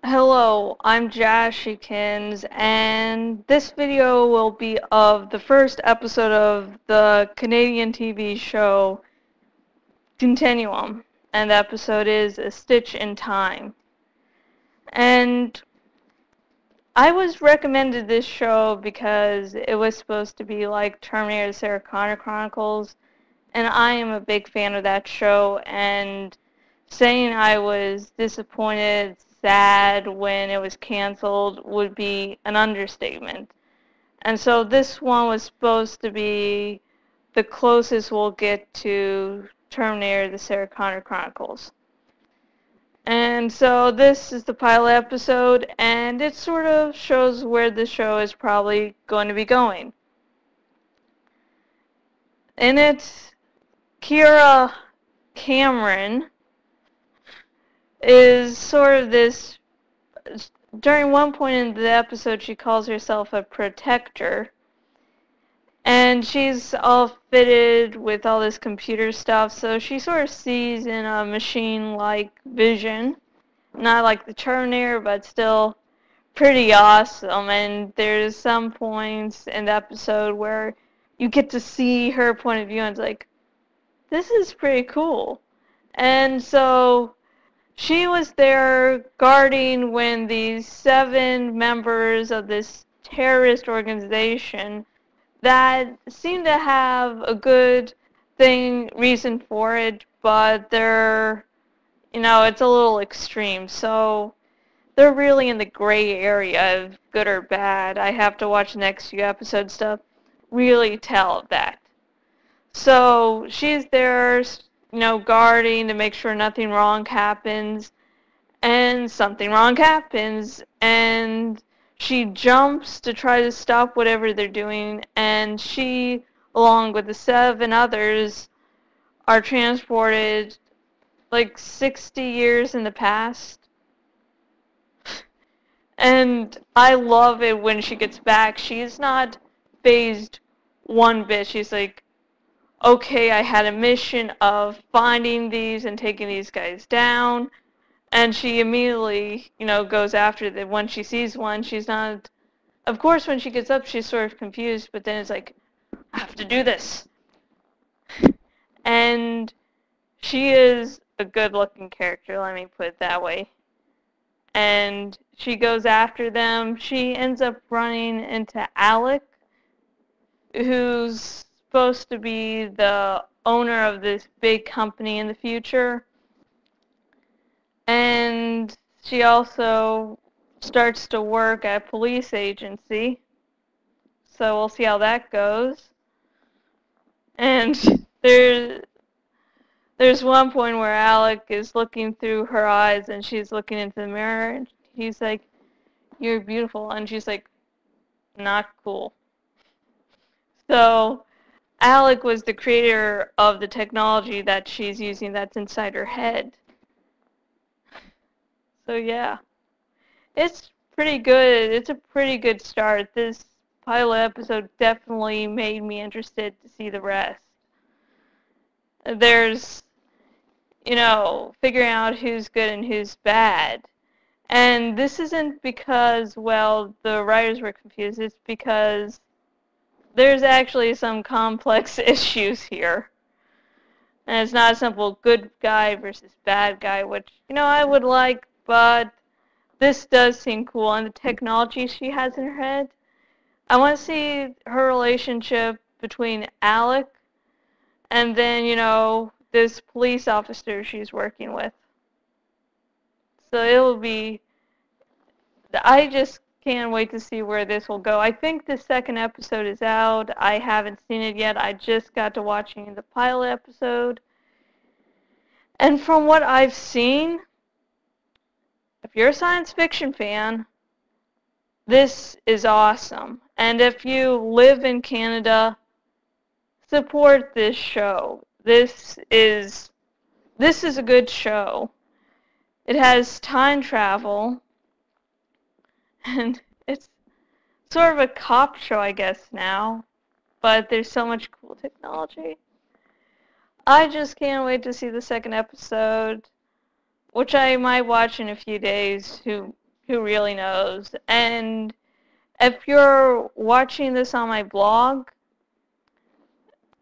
Hello, I'm jashykins, and this video will be of the first episode of the Canadian TV show Continuum, and the episode is A Stitch in Time. And I was recommended this show because it was supposed to be like Terminator the Sarah Connor Chronicles, and I am a big fan of that show, and saying I was disappointed, sad when it was canceled would be an understatement. And so this one was supposed to be the closest we'll get to Terminator the Sarah Connor Chronicles. And so this is the pilot episode, and it sort of shows where the show is probably going to be going. In it, Kira Cameron is sort of this. During one point in the episode, she calls herself a protector, and she's all fitted with all this computer stuff, so she sort of sees in a machine-like vision, not like the Terminator, but still pretty awesome. And there's some points in the episode where you get to see her point of view, and it's like, this is pretty cool. And so she was there guarding when these 7 members of this terrorist organization that seemed to have a good reason for it, but they're, it's a little extreme. So they're really in the gray area of good or bad. I have to watch the next few episodes to really tell that. So she's there, guarding to make sure nothing wrong happens, and something wrong happens, and she jumps to try to stop whatever they're doing, and she, along with the 7 others, are transported like 60 years in the past. And I love it when she gets back. She's not phased one bit. She's like, okay, I had a mission of finding these and taking these guys down. And she immediately, goes after them. When she sees one, she's not... Of course, when she gets up, she's sort of confused, but then it's like, I have to do this. And she is a good-looking character, let me put it that way. And she goes after them. She ends up running into Alec, who's supposed to be the owner of this big company in the future. And she also starts to work at a police agency. So we'll see how that goes. And there's one point where Alec is looking through her eyes and she's looking into the mirror and he's like, "You're beautiful." And she's like, "Not cool." So Alec was the creator of the technology that she's using that's inside her head. So yeah. It's pretty good. It's a pretty good start. This pilot episode definitely made me interested to see the rest. There's, figuring out who's good and who's bad. And this isn't because, well, the writers were confused. It's because there's actually some complex issues here. And it's not a simple good guy versus bad guy, which, I would like, but this does seem cool. And the technology she has in her head, I want to see her relationship between Alec and then, this police officer she's working with. So it'll be, I just can't wait to see where this will go. I think the second episode is out. I haven't seen it yet. I just got to watching the pilot episode. And from what I've seen, if you're a science fiction fan, this is awesome. And if you live in Canada, support this show. This is a good show. It has time travel, and it's sort of a cop show, I guess, now. But there's so much cool technology. I just can't wait to see the second episode, which I might watch in a few days. Who who really knows. And if you're watching this on my blog,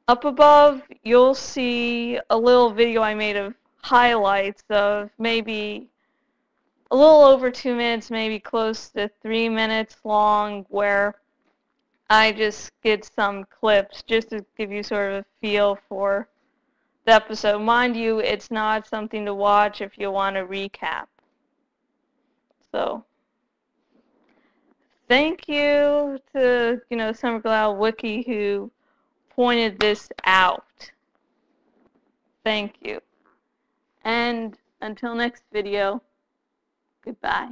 up above you'll see a little video I made of highlights of maybe a little over 2 minutes, maybe close to 3 minutes long, where I just get some clips just to give you sort of a feel for the episode. Mind you, it's not something to watch if you want to recap. So, thank you to, Summer Glau Wiki who pointed this out. Thank you. And until next video, goodbye.